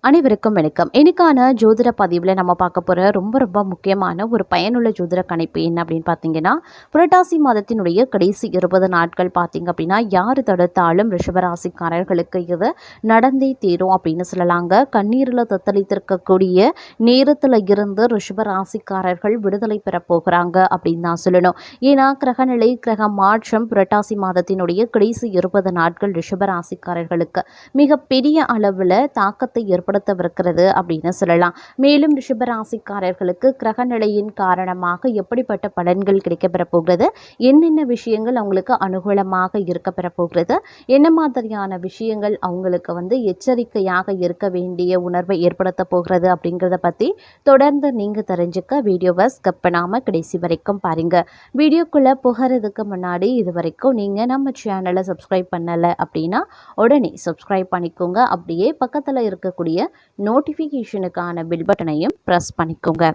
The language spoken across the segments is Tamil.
அனைவருக்கும் வணக்கம். இன்னைக்கான ஜோதிட பதிவில் நம்ம பார்க்க போகிற ரொம்ப ரொம்ப முக்கியமான ஒரு பயனுள்ள ஜோதிட கணிப்பு என்ன அப்படின்னு பார்த்தீங்கன்னா, புரட்டாசி மாதத்தினுடைய கடைசி 20 நாட்கள் பார்த்தீங்க அப்படின்னா, யார் தடுத்தாலும் ரிஷபராசிக்காரர்களுக்கு இது நடந்தே தீரும் அப்படின்னு சொல்லலாங்க. கண்ணீரில் தத்தளித்திருக்கக்கூடிய நேரத்தில் இருந்து ரிஷபராசிக்காரர்கள் விடுதலை பெற போகிறாங்க அப்படின்னு தான் சொல்லணும். ஏன்னா கிரகநிலை கிரக மாற்றம் புரட்டாசி மாதத்தினுடைய கடைசி 20 நாட்கள் ரிஷபராசிக்காரர்களுக்கு மிகப்பெரிய அளவில் தாக்கத்தை ஏற்படுத்தவிருக்கிறது அப்படின்னு சொல்லலாம். மேலும் ரிஷபராசிக்காரர்களுக்கு கிரக நிலையின் காரணமாக எப்படிப்பட்ட பலன்கள் கிடைக்கப்பெற போகிறது, என்னென்ன விஷயங்கள் அவங்களுக்கு அனுகூலமாக இருக்கப்பெற போகிறது, என்ன மாதிரியான விஷயங்கள் அவங்களுக்கு எச்சரிக்கையாக இருக்க வேண்டிய உணர்வை ஏற்படுத்த போகிறது அப்படிங்கிறத பற்றி தொடர்ந்து நீங்கள் தெரிஞ்சுக்க வீடியோவை ஸ்கிப் பண்ணாமல் கடைசி வரைக்கும் பாருங்க. வீடியோக்குள்ளே புகிறதுக்கு முன்னாடி இது வரைக்கும் நீங்கள் நம்ம சேனலை சப்ஸ்கிரைப் பண்ணலை அப்படின்னா உடனே சப்ஸ்கிரைப் பண்ணிக்கோங்க. அப்படியே பக்கத்தில் இருக்கக்கூடிய நோட்டிஃபிகேஷனுக்கான பெல் பட்டனையும் ப்ரெஸ் பண்ணிக்கோங்க.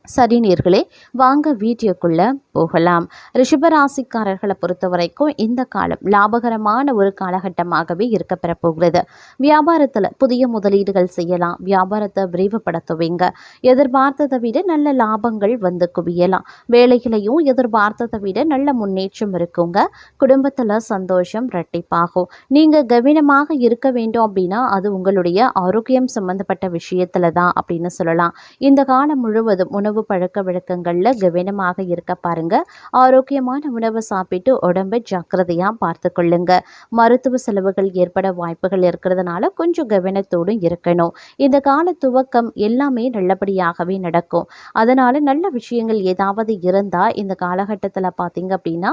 சரி நேர்களே, வாங்க வீடியோக்குள்ளே போகலாம். ரிஷபராசிக்காரர்களை பொறுத்த வரைக்கும் இந்த காலம் லாபகரமான ஒரு காலகட்டமாகவே இருக்கப்பெற போகிறது. வியாபாரத்தில் புதிய முதலீடுகள் செய்யலாம், வியாபாரத்தை விரிவுபடுத்துவீங்க, எதிர்பார்த்ததை விட நல்ல லாபங்கள் குவியலாம், வேலைகளையும் எதிர்பார்த்ததை விட நல்ல முன்னேற்றம் இருக்குங்க, குடும்பத்தில் சந்தோஷம் இரட்டிப்பாகும். நீங்கள் கவனமாக இருக்க வேண்டும் அப்படின்னா அது உங்களுடைய ஆரோக்கியம் சம்பந்தப்பட்ட விஷயத்தில் தான் அப்படின்னு சொல்லலாம். இந்த காலம் முழுவதும் உணவு பழக்க வழக்கங்களில் கவனமாக இருக்க பாருங்க. ஆரோக்கியமான உணவை சாப்பிட்டு உடம்பை ஜாக்கிரதையாக பார்த்து கொள்ளுங்க. மருத்துவ செலவுகள் ஏற்பட வாய்ப்புகள் இருக்கிறதுனால கொஞ்சம் கவனத்தோடும் இருக்கணும். இந்த கால துவக்கம் எல்லாமே நல்லபடியாகவே நடக்கும். அதனால நல்ல விஷயங்கள் ஏதாவது இருந்தால் இந்த காலகட்டத்தில் பார்த்தீங்க அப்படின்னா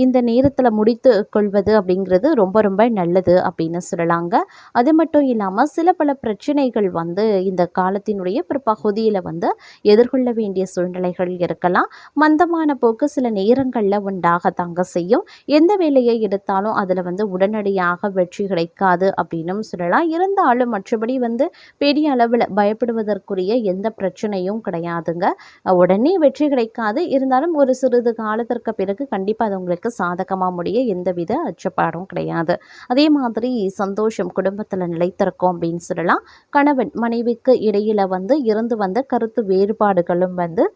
இந்த நேரத்தில் முடித்து கொள்வது அப்படிங்கிறது ரொம்ப ரொம்ப நல்லது அப்படின்னு சொல்லலாங்க. அது மட்டும் இல்லாமல் சில பல பிரச்சனைகள் இந்த காலத்தினுடைய ஒரு பகுதியில் எதிர்கொள்ள வேண்டிய சூழ்நிலைகள் இருக்கலாம். மந்தமான போக்கு சில நேரங்களில் உண்டாகத்தாங்க செய்யும். எந்த வேலையை எடுத்தாலும் அதில் உடனடியாக வெற்றி கிடைக்காது அப்படின்னு சொல்லலாம். இருந்தாலும் மற்றபடி பெரிய அளவில் பயப்படுவதற்குரிய எந்த பிரச்சனையும் கிடையாதுங்க. உடனே வெற்றி கிடைக்காது, இருந்தாலும் ஒரு சிறிது காலத்திற்கு பிறகு கண்டிப்பாக அது உங்களுக்கு சாதகமாக முடிய எந்தவித அச்சப்பாடும் கிடையாது. அதே மாதிரி சந்தோஷம் குடும்பத்தில் நிலைத்திருக்கும் அப்படின்னு சொல்லலாம். கணவன் மனைவிக்கு இடையில இருந்து வந்த கருத்து வேறுபாடுகளும்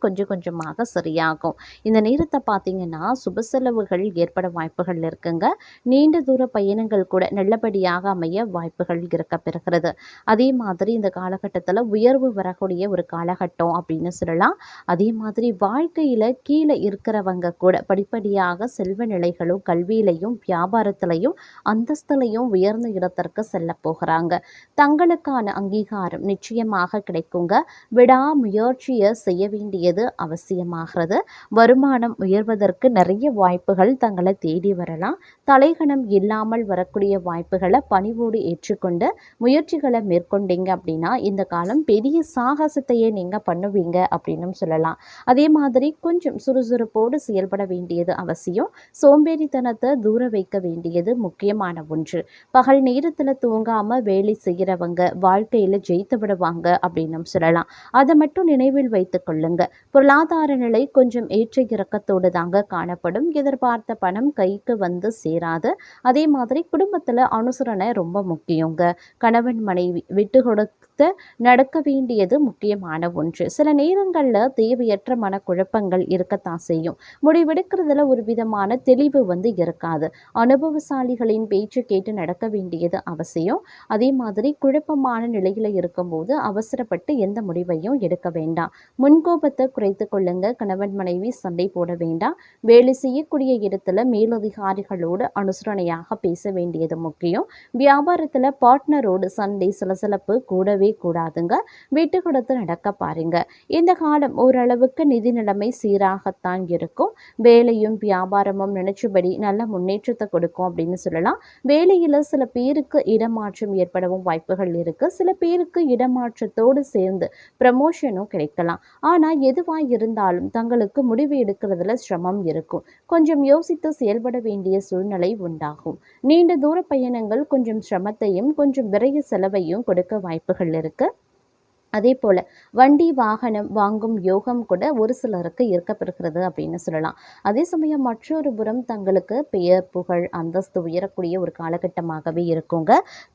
கொஞ்சம் கொஞ்சமாக சரியாகும். இந்த நேரத்தை பார்த்தீங்கன்னா சுப செலவுகள் ஏற்பட வாய்ப்புகள் இருக்குங்க. நீண்ட தூர பயணங்கள் கூட நல்லபடியாக அமைய வாய்ப்புகள் இருக்க பெறுகிறது. அதே மாதிரி இந்த காலகட்டத்தில் உயர்வு வரக்கூடிய ஒரு காலகட்டம் அப்படின்னு சொல்லலாம். அதே மாதிரி வாழ்க்கையில் கீழே இருக்கிறவங்க கூட படிப்படியாக செல்வ நிலைகளும் கல்வியிலையும் வியாபாரத்திலையும் அந்தஸ்திலையும் உயர்ந்த இடத்திற்கு செல்ல போகிறாங்க. தங்களுக்கான அங்கீகாரம் நிச்சயமாக கிடைக்குங்க. விடாமுயற்சியை செய்ய வேண்டியது அவசியமாகிறது. வருமானம் உயர்வதற்கு நிறைய வாய்ப்புகள் தங்களை தேடி வரலாம். தலைகணம் இல்லாமல் வரக்கூடிய வாய்ப்புகளை பணிவோடு ஏற்றுக்கொண்டு முயற்சிகளை மேற்கொண்டீங்க அப்படின்னா இந்த காலம் பெரிய சாகசத்தையே நீங்கள் பண்ணுவீங்க அப்படின்னு சொல்லலாம். அதே மாதிரி கொஞ்சம் சுறுசுறுப்போடு செயல்பட வேண்டியது அவசியம். சோம்பேறித்தனத்தை தூர வைக்க வேண்டியது முக்கியமான ஒன்று. பகல் நேரத்தில் தூங்காமல் வேலை செய்கிறவங்க வாழ்க்கையில் ஜெயித்து விடுவாங்க அப்படின்னு சொல்லலாம். அதை மட்டும் நினைவில் வைத்து கொள்ளுங்க. பொருளாதார நிலை கொஞ்சம் ஏற்ற இறக்கத்தோடு தாங்க காணப்படும். எதிர்பார்த்த பணம் கைக்கு சேராது. அதே மாதிரி குடும்பத்தில் அனுசரணை ரொம்ப முக்கியங்க. கணவன் மனைவி விட்டு கொடுத்து நடக்க வேண்டியது முக்கியமான ஒன்று. சில நேரங்களில் தேவையற்ற மனக்குழப்பங்கள் இருக்கத்தான் செய்யும். முடிவெடுக்கிறதுல ஒரு விதமான தெளிவு இருக்காது. அனுபவசாலிகளின் பேச்சு கேட்டு நடக்க வேண்டியது அவசியம். அதே மாதிரி குழப்பமான நிலையில் இருக்கும்போது அவசரப்பட்டு எந்த முடிவையும் எடுக்க வேண்டாம். முன்கோபத்தை குறைத்து கொள்ளுங்க. கணவன் மனைவி சண்டை போட வேண்டாம். வேலை செய்யக்கூடிய இடத்துல மேலதிகாரிகளோடு அனுசரணையாக பேச வேண்டியது முக்கியம். வியாபாரத்தில் பார்ட்னரோடு சண்டை சலசலப்பு கூடவே கூடாதுங்க. விட்டு கொடுத்து நடக்க பாருங்க. இந்த காலம் ஓரளவுக்கு நிதி நிலைமை சீராகத்தான் இருக்கும். வேலையும் வியாபாரமும் நினைச்சபடி நல்ல முன்னேற்றத்தை கொடுக்கும் அப்படின்னு சொல்லலாம். வேலையில் சில பேருக்கு இடமாற்றம் ஏற்படவும் வாய்ப்புகள் இருக்கு. சில பேருக்கு இடமாற்றத்தோடு சேர்ந்து ப்ரமோஷனும் கிடைக்கலாம். ஆனால் எதுவாக இருந்தாலும் தங்களுக்கு முடிவு எடுக்கிறதுல சிரமம் இருக்கும். கொஞ்சம் யோசித்து செயல்பட வேண்டிய சூழ்நிலை உண்டாகும். நீண்ட தூர பயணங்கள் கொஞ்சம் சிரமத்தையும் கொஞ்சம் விரைய செலவையும் கொடுக்க வாய்ப்புகள் இருக்கு. அதே போல் வண்டி வாகனம் வாங்கும் யோகம் கூட ஒரு சிலருக்கு இருக்கப்பெறுகிறது அப்படின்னு சொல்லலாம். அதே சமயம் மற்றொரு புறம் தங்களுக்கு பெயர் புகழ் அந்தஸ்து உயரக்கூடிய ஒரு காலகட்டமாகவே இருக்குங்க.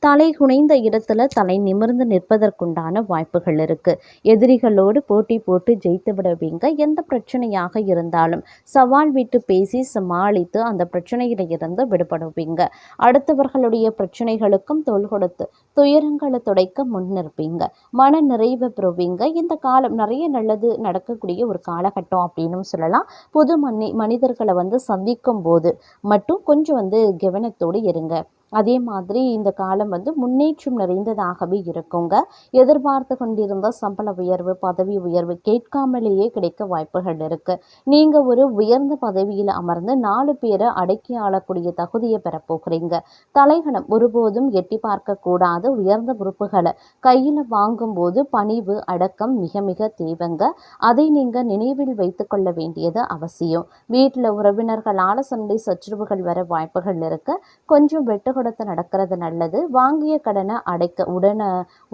தலை குனிந்த இடத்துல தலை நிமிர்ந்து நிற்பதற்குண்டான வாய்ப்புகள் இருக்கு. எதிரிகளோடு போட்டி போட்டு ஜெயித்து விடுவீங்க. எந்த பிரச்சனையாக இருந்தாலும் சவால் விட்டு பேசி சமாளித்து அந்த பிரச்சனையில இருந்து விடுபடுவீங்க. அடுத்தவர்களுடைய பிரச்சனைகளுக்கும் தோள் கொடுத்து துயரங்களை துடைக்க முன்னிற்பீங்க. மன நிறைவு பெறுவீங்க. இந்த காலம் நிறைய நல்லது நடக்கக்கூடிய ஒரு காலகட்டம் அப்படின்னு சொல்லலாம். புது மனிதர்களை சந்திக்கும் போது மட்டும் கொஞ்சம் கவனத்தோடு இருங்க. அதே மாதிரி இந்த காலம் முன்னேற்றம் நிறைந்ததாகவே இருக்குங்க. எதிர்பார்த்து கொண்டிருந்த சம்பள உயர்வு பதவி உயர்வு கேட்காமலேயே கிடைக்க வாய்ப்புகள் இருக்கு. நீங்க ஒரு உயர்ந்த பதவியில் அமர்ந்து 4 பேரை அடக்கி ஆளக்கூடிய தகுதியை பெறப்போகிறீங்க. தலைகணம் ஒருபோதும் எட்டி பார்க்க கூடாது. உயர்ந்த பொறுப்புகளை கையில் வாங்கும்போது பணிவு அடக்கம் மிக மிக தேவைங்க. அதை நீங்க நினைவில் வைத்து கொள்ள வேண்டியது அவசியம். வீட்டில் உறவினர்களால் சண்டை சச்சரவுகள் வர வாய்ப்புகள் இருக்கு. கொஞ்சம் வெட்டு கொடுத்து நடக்கிறது நல்லது. வாங்கிய கடனை அடைக்க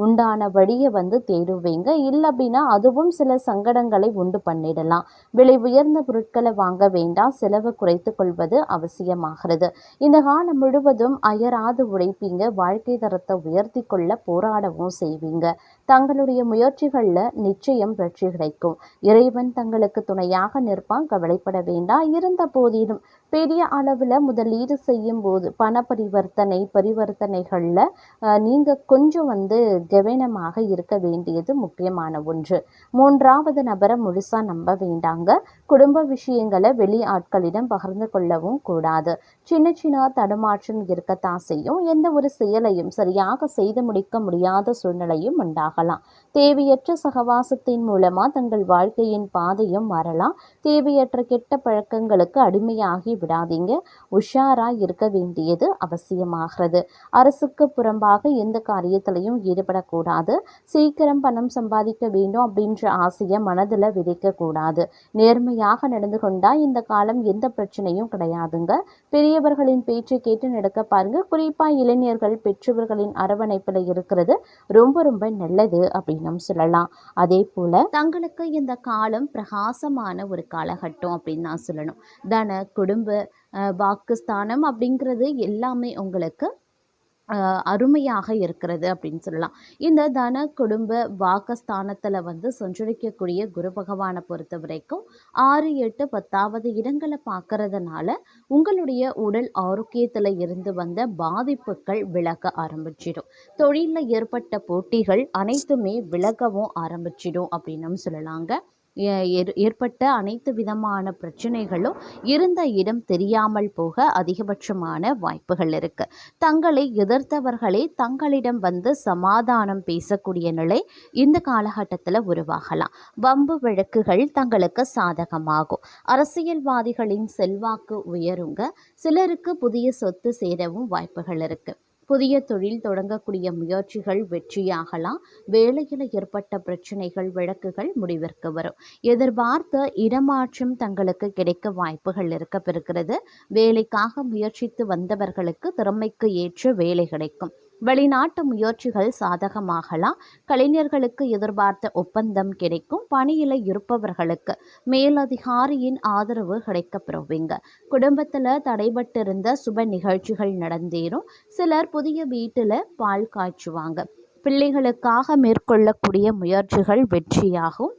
உண்டான வழியை தேடுவீங்க. இல்லை அப்படின்னா அதுவும் சில சங்கடங்களை உண்டு பண்ணிடலாம். விலை உயர்ந்த பொருட்களை வாங்க வேண்டாம். செலவு குறைத்து கொள்வது அவசியமாகிறது. இந்த காலம் முழுவதும் அயராது உழைப்பீங்க. வாழ்க்கை தரத்தை உயர்த்தி கொள்ள போராடவும் செய்வீங்க. தங்களுடைய முயற்சிகளில் நிச்சயம் வெற்றி கிடைக்கும். இறைவன் தங்களுக்கு துணையாக நிற்பான். கவலைப்பட வேண்டாம். இருந்த போதிலும் பெரிய அளவில் முதலீடு செய்யும் போது பண பரிவர்த்தனைகளில் நீங்கள் கொஞ்சம் கவனமாக இருக்க வேண்டியது முக்கியமான ஒன்று. 3வது நபரை முழுசாக நம்ப வேண்டாங்க. குடும்ப விஷயங்களை வெளி ஆட்களிடம் பகிர்ந்து கொள்ளவும் கூடாது. சின்ன சின்ன தடுமாற்றம் இருக்கத்தான் செய்யும். எந்த ஒரு செயலையும் சரியாக செய்து முடிக்க முடியாத சூழ்நிலையும் உண்டாகலாம். தேவையற்ற சகவாசத்தின் மூலமாக தங்கள் வாழ்க்கையின் பாதையும் மாறலாம். தேவையற்ற கெட்ட பழக்கங்களுக்கு அடிமையாகி விடாதீங்க. உஷாராக இருக்க வேண்டியது அவசியமாகிறது. அரசுக்கு புறம்பாக எந்த காரியத்திலையும் ஈடுபடக்கூடாது. சீக்கிரம் பணம் சம்பாதிக்க வேண்டும் அப்படின்ற ஆசையை மனதில் விதைக்கக்கூடாது. நேர்மையாக நடந்து கொண்டால் இந்த காலம் எந்த பிரச்சனையும் கிடையாதுங்க. பெரியவர்களின் பேச்சை கேட்டு நடக்க பாருங்க. குறிப்பாக இளைஞர்கள் பெற்றவர்களின் அரவணைப்பில் இருக்கிறது ரொம்ப ரொம்ப நல்லது அப்படின்னு சொல்லலாம். அதே போல தங்களுக்கு இந்த காலம் பிரகாசமான ஒரு காலகட்டம் அப்படின்னு நான் சொல்லணும். தன குடும்ப வாக்குஸ்தானம் அப்படிங்கிறது எல்லாமே உங்களுக்கு அருமையாக இருக்கிறது அப்படின்னு சொல்லலாம். இந்த தன குடும்ப வாக்கஸ்தானத்தில் சஞ்சரிக்கக்கூடிய குரு பகவானை பொறுத்த வரைக்கும் 6, 8, 10வது இடங்களை பார்க்கறதுனால உங்களுடைய உடல் ஆரோக்கியத்தில் இருந்து வந்த பாதிப்புகள் விலக ஆரம்பிச்சிடும். தொழிலில் ஏற்பட்ட போட்டிகள் அனைத்துமே விலகவும் ஆரம்பிச்சிடும் அப்படின்னு சொல்லலாங்க. ஏற்பட்ட அனைத்து விதமான பிரச்சனைகளும் இருந்த இடம் தெரியாமல் போக அதிகபட்சமான வாய்ப்புகள் இருக்கு. தங்களை எதிர்த்தவர்களே தங்களிடம் சமாதானம் பேசக்கூடிய நிலை இந்த காலகட்டத்தில் உருவாகலாம். வம்பு வழக்குகள் தங்களுக்கு சாதகமாகும். அரசியல்வாதிகளின் செல்வாக்கு உயருங்க. சிலருக்கு புதிய சொத்து சேரவும் வாய்ப்புகள் இருக்கு. புதிய தொழில் தொடங்கக்கூடிய முயற்சிகள் வெற்றியாகலாம். வேலையில் ஏற்பட்ட பிரச்சனைகள் வழக்குகள் முடிவிற்கு வரும். எதிர்பார்த்த இடமாற்றம் தங்களுக்கு கிடைக்க வாய்ப்புகள் இருக்கப்பெறுகிறது. வேலைக்காக முயற்சித்து வந்தவர்களுக்கு திறமைக்கு ஏற்ற வேலை கிடைக்கும். வெளிநாட்டு முயற்சிகள் சாதகமாகலாம். கலைஞர்களுக்கு எதிர்பார்த்த ஒப்பந்தம் கிடைக்கும். பணியில் இருப்பவர்களுக்கு மேலதிகாரியின் ஆதரவு கிடைக்கப்பெறுவீங்க. குடும்பத்தில் தடைபட்டிருந்த சுப நிகழ்ச்சிகள் நடந்தேறும். சிலர் புதிய வீட்டில் பால் காய்ச்சுவாங்க. பிள்ளைகளுக்காக மேற்கொள்ளக்கூடிய முயற்சிகள் வெற்றியாகும்.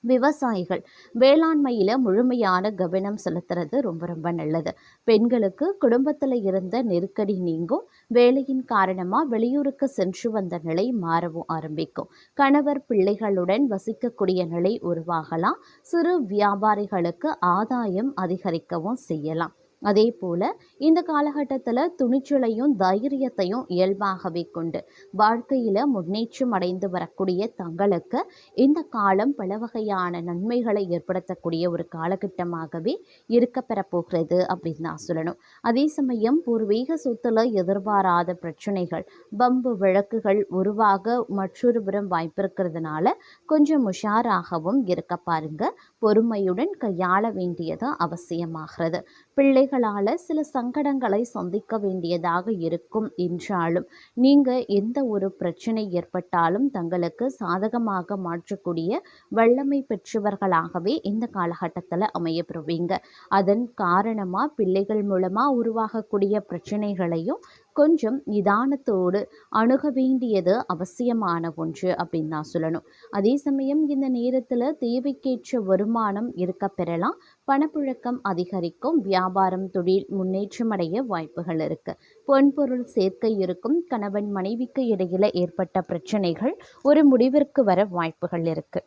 விவசாயிகள் வேளாண்மையில் முழுமையான கவனம் செலுத்துறது ரொம்ப ரொம்ப நல்லது. பெண்களுக்கு குடும்பத்தில் இருந்த நெருக்கடி நீங்கும். வேலையின் காரணமாக வெளியூருக்கு சென்று வந்த நிலை மாறவும் ஆரம்பிக்கும். கணவர் பிள்ளைகளுடன் வசிக்கக்கூடிய நிலை உருவாகலாம். சிறு வியாபாரிகளுக்கு ஆதாயம் அதிகரிக்கவும் செய்யலாம். அதே போல் இந்த காலகட்டத்தில் துணிச்சலையும் தைரியத்தையும் இயல்பாகவே கொண்டு வாழ்க்கையில் முன்னேற்றம் அடைந்து வரக்கூடிய தங்களுக்கு இந்த காலம் பல வகையான நன்மைகளை ஏற்படுத்தக்கூடிய ஒரு காலகட்டமாகவே இருக்கப்பெறப்போகிறது அப்படின்னு நான் சொல்லணும். அதே சமயம் பூர்வீக சொத்துல எதிர்பாராத பிரச்சனைகள் பம்பு வழக்குகள் உருவாக மற்றொரு புறம் வாய்ப்பு இருக்கிறதுனால கொஞ்சம் உஷாராகவும் இருக்க பாருங்க. பொறுமையுடன் கையாள வேண்டியது அவசியமாகிறது. பிள்ளைகள் பிள்ளைகளால் சில சங்கடங்களை சந்திக்க வேண்டியதாக இருக்கும் என்றாலும் நீங்கள் எந்த ஒரு பிரச்சனை ஏற்பட்டாலும் தங்களுக்கு சாதகமாக மாற்றக்கூடிய வல்லமை பெற்றவர்களாகவே இந்த காலகட்டத்தில் அமையப்பெறுவீங்க. அதன் காரணமாக பிள்ளைகள் மூலமாக உருவாகக்கூடிய பிரச்சனைகளையும் கொஞ்சம் நிதானத்தோடு அணுக வேண்டியது அவசியமான ஒன்று அப்படின்னு நான் சொல்லணும். அதே சமயம் இந்த நேரத்தில் தேவைக்கேற்ற வருமானம் இருக்க பெறலாம். பணப்புழக்கம் அதிகரிக்கும். வியாபாரம் தொழில் முன்னேற்றமடைய வாய்ப்புகள் இருக்கு. பொன்பொருள் சேர்க்கை இருக்கும். கணவன் மனைவிக்கு இடையில ஏற்பட்ட பிரச்சனைகள் ஒரு முடிவிற்கு வர வாய்ப்புகள் இருக்கு.